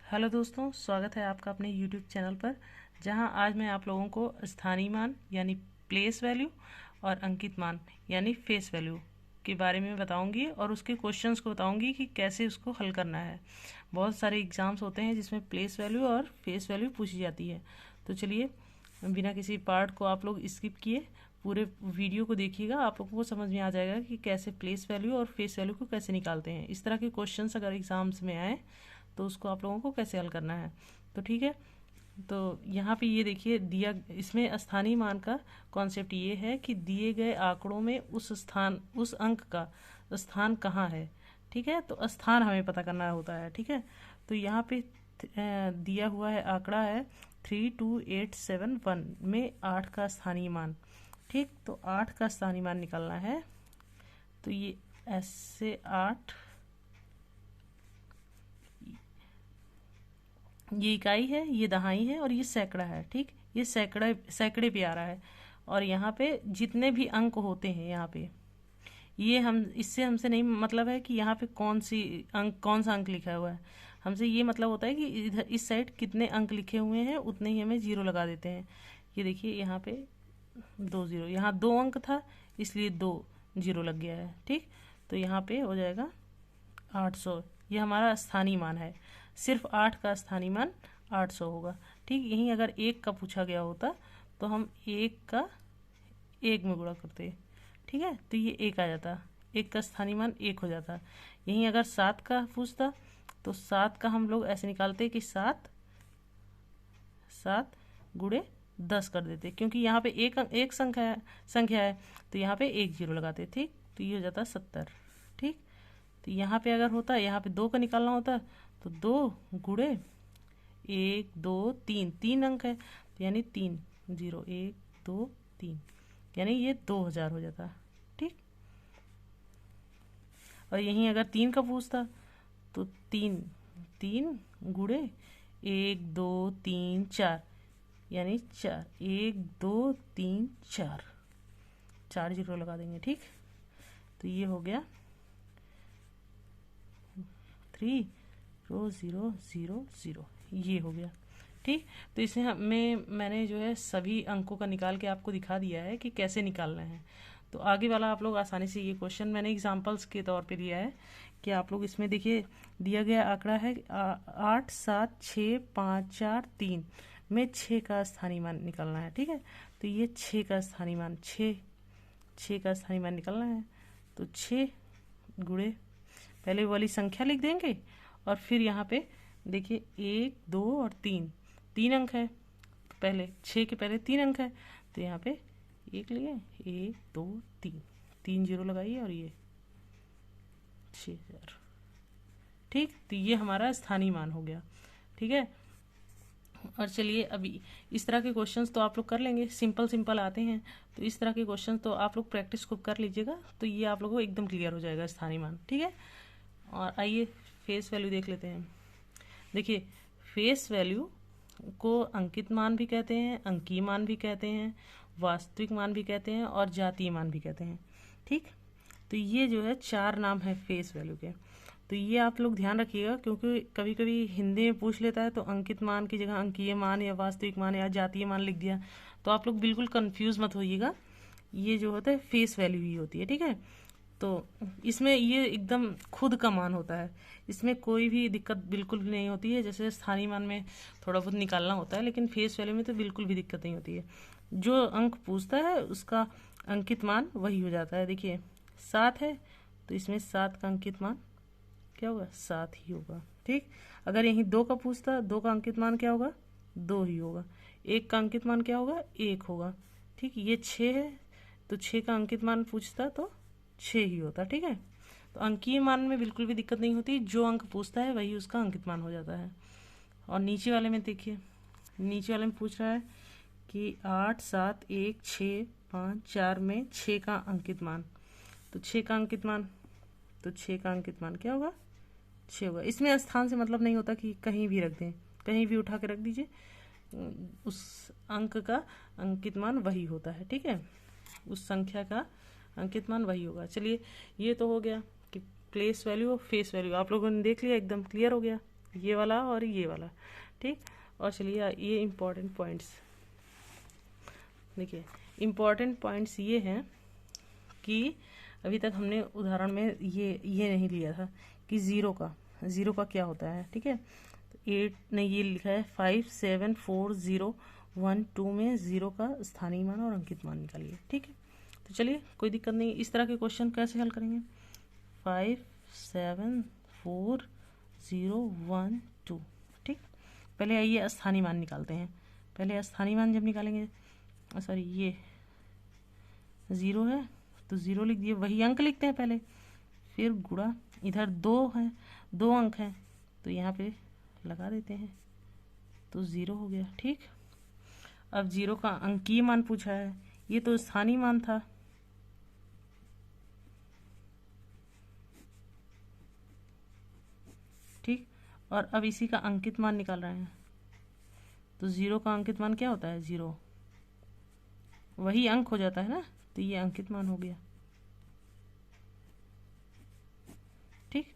Hello दोस्तों, स्वागत है आपका अपने YouTube चैनल पर, जहां आज मैं आप लोगों को स्थानीय मान यानी प्लेस वैल्यू और अंकित मान यानी फेस वैल्यू के बारे में बताऊंगी और उसके क्वेश्चंस को बताऊंगी कि कैसे उसको हल करना है। बहुत सारे एग्जाम्स होते हैं जिसमें प्लेस वैल्यू और फेस वैल्यू पूछी जाती है। तो चलिए, बिना किसी पार्ट को आप लोग स्किप किए पूरे वीडियो को देखिएगा, आप लोगों को समझ में आ जाएगा कि कैसे प्लेस वैल्यू और फेस वैल्यू को कैसे निकालते हैं। इस तरह के क्वेश्चंस अगर एग्जाम्स में आए तो उसको आप लोगों को कैसे हल करना है। तो ठीक है, तो यहाँ पे ये देखिए दिया, इसमें स्थानीय मान का कॉन्सेप्ट ये है कि दिए गए आंकड़ों में उस अंक का स्थान कहाँ है। ठीक है, तो स्थान हमें पता करना होता है। ठीक है, तो यहाँ पे दिया हुआ है, आंकड़ा है 32871 में 8 का स्थानीय मान। ठीक, तो 8 का स्थानीय मान निकालना है। तो ये ऐसे 8, ये इकाई है, ये दहाई है और ये सैकड़ा है। ठीक, ये सैकड़े पे आ रहा है। और यहाँ पे जितने भी अंक होते हैं, यहाँ पे ये हम इससे हमसे नहीं मतलब है कि यहाँ पे कौन सा अंक लिखा हुआ है। हमसे ये मतलब होता है कि इधर इस साइड कितने अंक लिखे हुए हैं उतने ही हमें जीरो लगा देते हैं। ये देखिए यहाँ पे 2 जीरो, यहाँ 2 अंक था इसलिए 2 जीरो लग गया है। ठीक, तो यहाँ पे हो जाएगा 800। ये हमारा स्थानीय मान है। सिर्फ 8 का स्थानीय मान 800 होगा। ठीक, यहीं अगर 1 का पूछा गया होता तो हम 1 का 1 में गुणा करते। ठीक है, तो ये 1 आ जाता, 1 का स्थानीय मान 1 हो जाता। यहीं अगर 7 का पूछता तो 7 का हम लोग ऐसे निकालते कि 7 गुणे 10 कर देते, क्योंकि यहाँ पे एक संख्या है तो यहाँ पे 1 जीरो लगाते। ठीक, तो ये हो जाता 70। ठीक, तो यहाँ पे अगर होता, यहाँ पे 2 का निकालना होता तो 2 गुणे 1 2 3, 3 अंक है तो यानी 3 जीरो, 1 2 3, यानी ये 2000 हो जाता। ठीक, और यहीं अगर 3 का पूछता तो 3 गुणे 1 2 3 4, यानी 4, 1 2 3 4, 4 जीरो लगा देंगे। ठीक, तो ये हो गया 3000, ये हो गया। ठीक, तो इसे मैंने जो है सभी अंकों का निकाल के आपको दिखा दिया है कि कैसे निकालना है। तो आगे वाला आप लोग आसानी से, ये क्वेश्चन मैंने एग्जांपल्स के तौर पे दिया है कि आप लोग इसमें देखिए, दिया गया आंकड़ा है 8 7 6 5 4 3 में 6 का स्थानीय मान निकालना है। ठीक है, तो ये 6 का स्थानीय मान, 6 का स्थानीय मान निकालना है। तो 6 गुणे पहले वाली संख्या लिख देंगे और फिर यहाँ पे देखिए 1 2 और 3 अंक है, तो पहले 6 के पहले 3 अंक है तो यहाँ पे 1 लिए, 1 2 3 जीरो लगाइए और ये 6000। ठीक, तो ये हमारा स्थानीय मान हो गया। ठीक है, और चलिए अभी इस तरह के क्वेश्चंस तो आप लोग कर लेंगे, सिंपल आते हैं। तो इस तरह के क्वेश्चन तो आप लोग प्रैक्टिस खूब कर लीजिएगा, तो ये आप लोगों को एकदम क्लियर हो जाएगा स्थानीय मान। ठीक है, और आइए फेस वैल्यू देख लेते हैं। देखिए, फेस वैल्यू को अंकित मान भी कहते हैं, अंकीय मान भी कहते हैं, वास्तविक मान भी कहते हैं और जातीय मान भी कहते हैं। ठीक, तो ये जो है 4 नाम है फेस वैल्यू के। तो ये आप लोग ध्यान रखिएगा, क्योंकि कभी कभी हिंदी में पूछ लेता है तो अंकित मान की जगह अंकीय मान या वास्तविक मान या जातीय मान लिख दिया, तो आप लोग बिल्कुल कंफ्यूज मत होइएगा। ये जो होता है फेस वैल्यू ही होती है। ठीक है, तो इसमें ये एकदम खुद का मान होता है, इसमें कोई भी दिक्कत बिल्कुल भी नहीं होती है। जैसे स्थानीय मान में थोड़ा बहुत निकालना होता है, लेकिन फेस वैल्यू में तो बिल्कुल भी दिक्कत नहीं होती है। जो अंक पूछता है उसका अंकित मान वही हो जाता है। देखिए 7 है तो इसमें 7 का अंकित मान क्या होगा, 7 ही होगा। ठीक, अगर यहीं 2 का पूछता, 2 का अंकित मान क्या होगा, 2 ही होगा। 1 का अंकित मान क्या होगा, 1 होगा। ठीक, ये 6 है तो 6 का अंकित मान पूछता तो 6 ही होता। ठीक है, तो अंकीय मान में बिल्कुल भी दिक्कत नहीं होती, जो अंक पूछता है वही उसका अंकित मान हो जाता है। और नीचे वाले में देखिए, नीचे वाले में पूछ रहा है कि 8 7 1 6 5 4 में 6 का अंकित मान, तो 6 का अंकित मान, तो 6 का अंकित मान क्या होगा, 6 होगा। इसमें स्थान से मतलब नहीं होता कि कहीं भी रख दें, कहीं भी उठा के रख दीजिए, उस अंक का अंकित मान वही होता है। ठीक है, उस संख्या का अंकित मान वही होगा। चलिए, ये तो हो गया कि प्लेस वैल्यू और फेस वैल्यू आप लोगों ने देख लिया, एकदम क्लियर हो गया। ये वाला और ये वाला, ठीक। और चलिए ये इम्पोर्टेंट पॉइंट्स देखिए। इम्पोर्टेंट पॉइंट्स ये हैं कि अभी तक हमने उदाहरण में ये नहीं लिया था कि ज़ीरो का क्या होता है, ठीक है। तो 8 ने ये लिखा है 5 7 4 0 1 2 में ज़ीरो का स्थानीय मान और अंकित मान निकालिए, ठीक है। तो चलिए कोई दिक्कत नहीं। इस तरह के क्वेश्चन कैसे हल करेंगे? 5 7 4 0 1 2, ठीक। पहले आइए स्थानीय मान निकालते हैं। पहले स्थानीय मान जब निकालेंगे, सॉरी ये 0 है तो 0 लिख दिए, वही अंक लिखते हैं पहले, फिर गुणा, इधर 2 है, 2 अंक हैं तो यहाँ पे लगा देते हैं तो 0 हो गया, ठीक। अब 0 का अंकीय मान पूछा है, ये तो स्थानीय मान था, ठीक। और अब इसी का अंकित मान निकाल रहे हैं, तो 0 का अंकित मान क्या होता है? 0, वही अंक हो जाता है ना, तो ये अंकित मान हो गया, ठीक।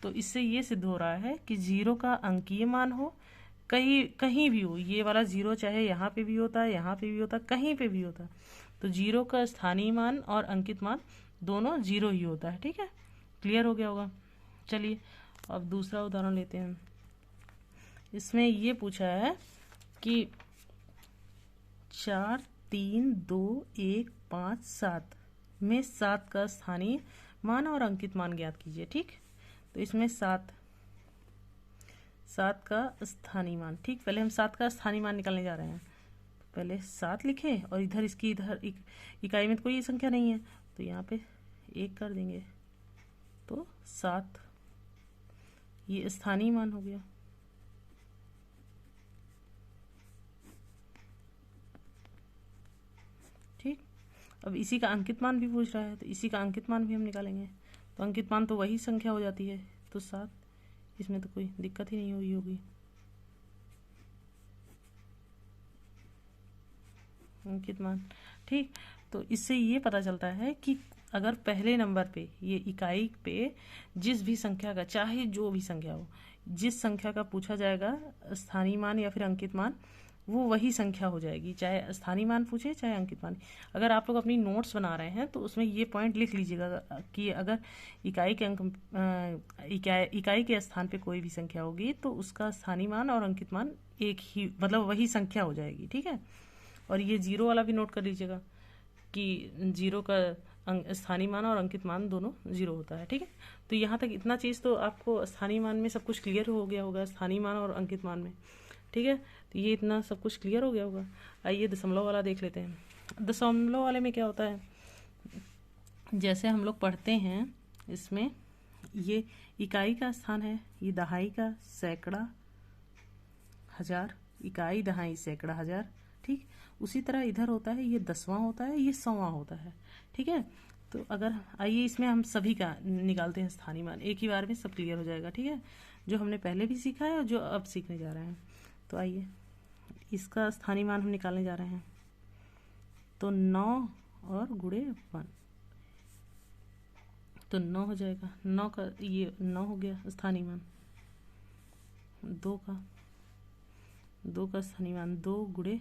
तो इससे ये सिद्ध हो रहा है कि 0 का अंकीय मान हो, कहीं भी हो, ये वाला 0 चाहे यहाँ पे भी होता है, यहाँ पे भी होता है, कहीं पे भी होता है, तो 0 का स्थानीय मान और अंकित मान दोनों 0 ही होता है, ठीक है। क्लियर हो गया होगा। चलिए अब दूसरा उदाहरण लेते हैं। इसमें ये पूछा है कि 4 3 2 1 5 7 में 7 का स्थानीय मान और अंकित मान ज्ञात कीजिए, ठीक। तो इसमें 7 का स्थानीय मान, ठीक। पहले हम 7 का स्थानीय मान निकालने जा रहे हैं। पहले 7 लिखें और इधर इसकी इधर इकाई में तो कोई संख्या नहीं है तो यहाँ पे 1 कर देंगे, तो 7 ये स्थानीय मान हो गया, ठीक। अब इसी का अंकित मान भी पूछ रहा है तो इसी का अंकित मान भी हम निकालेंगे, तो अंकित मान तो वही संख्या हो जाती है, तो 7, इसमें तो कोई दिक्कत ही नहीं हुई होगी। अंकित मान, ठीक। तो इससे ये पता चलता है कि अगर पहले नंबर पे ये इकाई पे जिस भी संख्या का, चाहे जो भी संख्या हो, जिस संख्या का पूछा जाएगा स्थानीय मान या फिर अंकित मान, वो वही संख्या हो जाएगी, चाहे स्थानीय मान पूछे चाहे अंकित मान। अगर आप लोग अपनी नोट्स बना रहे हैं तो उसमें ये पॉइंट लिख लीजिएगा कि अगर इकाई के स्थान पे कोई भी संख्या होगी तो उसका स्थानीय मान और अंकित मान एक ही, मतलब वही संख्या हो जाएगी, ठीक है। और ये 0 वाला भी नोट कर लीजिएगा कि 0 का स्थानीय मान और अंकित मान दोनों 0 होता है, ठीक है। तो यहाँ तक इतना चीज़ तो आपको स्थानीय मान में सब कुछ क्लियर हो गया होगा, स्थानीय मान और अंकित मान में, ठीक है। तो ये इतना सब कुछ क्लियर हो गया होगा। आइए दशमलव वाला देख लेते हैं। दशमलव वाले में क्या होता है, जैसे हम लोग पढ़ते हैं इसमें ये इकाई का स्थान है, ये दहाई का, सैकड़ा, हजार, इकाई, दहाई, सैकड़ा, हजार, ठीक। उसी तरह इधर होता है, ये 10वां होता है, ये 100वां होता है, ठीक है। तो अगर आइए इसमें हम सभी का निकालते हैं स्थानीय मान, एक ही बार में सब क्लियर हो जाएगा, ठीक है। जो हमने पहले भी सीखा है और जो अब सीखने जा रहे हैं। तो आइए इसका स्थानीय मान हम निकालने जा रहे हैं। तो 9 और गुणे 1, तो 9 हो जाएगा, 9 का ये 9 हो गया स्थानीय मान। 2 का स्थानीय मान 2 गुणे,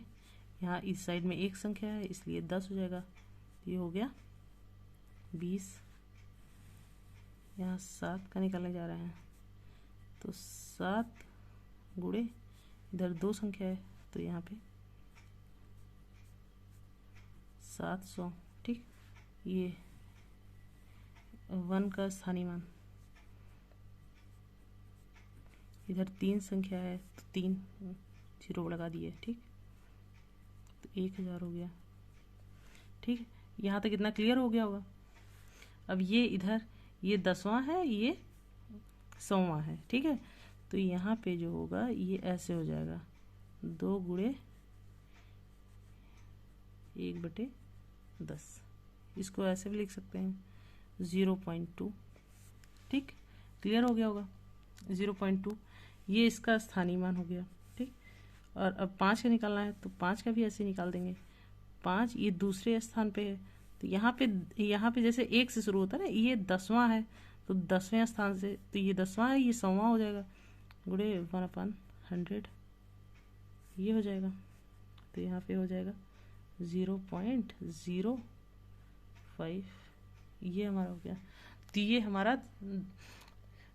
यहाँ इस साइड में एक संख्या है इसलिए 10 हो जाएगा, ये हो गया 20। यहाँ 7 का निकालने जा रहे हैं, तो 7 गुणे, इधर 2 संख्या है तो यहाँ पे 700, ठीक। ये 1 का स्थानीय मान, इधर 3 संख्या है तो 3 0 लगा दिए, ठीक। तो 1000 हो गया, ठीक। यहाँ तक इतना क्लियर हो गया होगा। अब ये इधर ये 10वां है, ये 100वां है, ठीक है। तो यहाँ पे जो होगा ये ऐसे हो जाएगा, 2 गुणे 1/10, इसको ऐसे भी लिख सकते हैं 0.2, ठीक। क्लियर हो गया होगा 0.2, ये इसका स्थानीय मान हो गया, ठीक। और अब 5 का निकालना है तो 5 का भी ऐसे निकाल देंगे। 5 ये दूसरे स्थान पे है, तो यहाँ पे जैसे 1 से शुरू होता है ना, ये 10वां है तो 10वें स्थान से, तो ये 10वां है, ये 100वां हो जाएगा, गुणे 1/100 ये हो जाएगा। तो यहाँ पे हो जाएगा 0.05 ये हमारा हो गया। तो ये हमारा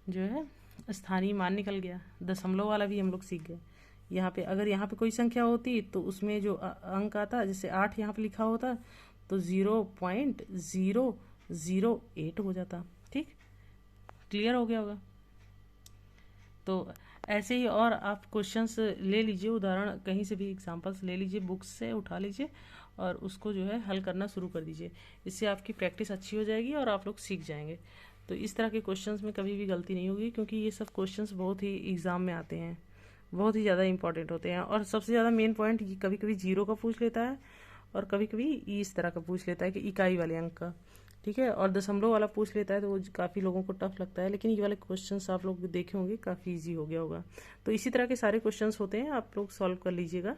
जो है स्थानीय मान निकल गया। दशमलव वाला भी हम लोग सीख गए। यहाँ पे अगर यहाँ पे कोई संख्या होती तो उसमें जो अंक आता, जैसे 8 यहाँ पे लिखा होता तो 0.008 हो जाता। ठीक, क्लियर हो गया होगा। तो ऐसे ही और आप क्वेश्चंस ले लीजिए, उदाहरण कहीं से भी एग्जांपल्स ले लीजिए, बुक्स से उठा लीजिए और उसको जो है हल करना शुरू कर दीजिए। इससे आपकी प्रैक्टिस अच्छी हो जाएगी और आप लोग सीख जाएंगे। तो इस तरह के क्वेश्चंस में कभी भी गलती नहीं होगी, क्योंकि ये सब क्वेश्चंस बहुत ही एग्ज़ाम में आते हैं, बहुत ही ज़्यादा इंपॉर्टेंट होते हैं। और सबसे ज़्यादा मेन पॉइंट कभी कभी 0 का पूछ लेता है और कभी कभी इस तरह का पूछ लेता है कि इकाई वाले अंक का। ठीक है, और दशमलव वाला पूछ लेता है तो वो काफ़ी लोगों को टफ लगता है, लेकिन ये वाले क्वेश्चंस आप लोग देखे होंगे काफ़ी इजी हो गया होगा। तो इसी तरह के सारे क्वेश्चंस होते हैं, आप लोग सॉल्व कर लीजिएगा।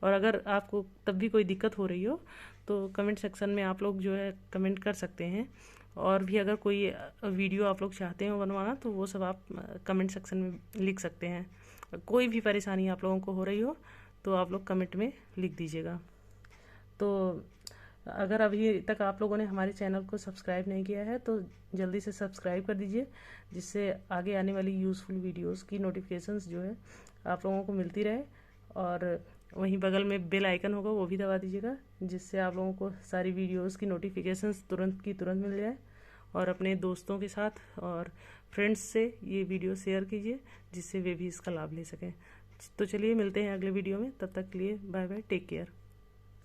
और अगर आपको तब भी कोई दिक्कत हो रही हो तो कमेंट सेक्शन में आप लोग जो है कमेंट कर सकते हैं। और भी अगर कोई वीडियो आप लोग चाहते हो बनवाना तो वो सब आप कमेंट सेक्शन में लिख सकते हैं। कोई भी परेशानी आप लोगों को हो रही हो तो आप लोग कमेंट में लिख दीजिएगा। तो अगर अभी तक आप लोगों ने हमारे चैनल को सब्सक्राइब नहीं किया है तो जल्दी से सब्सक्राइब कर दीजिए, जिससे आगे आने वाली यूज़फुल वीडियोस की नोटिफिकेशंस जो है आप लोगों को मिलती रहे। और वहीं बगल में बेल आइकन होगा वो भी दबा दीजिएगा, जिससे आप लोगों को सारी वीडियोस की नोटिफिकेशंस तुरंत की तुरंत मिल जाए। और अपने दोस्तों के साथ और फ्रेंड्स से ये वीडियो शेयर कीजिए, जिससे वे भी इसका लाभ ले सकें। तो चलिए मिलते हैं अगले वीडियो में, तब तक के लिए बाय बाय, टेक केयर।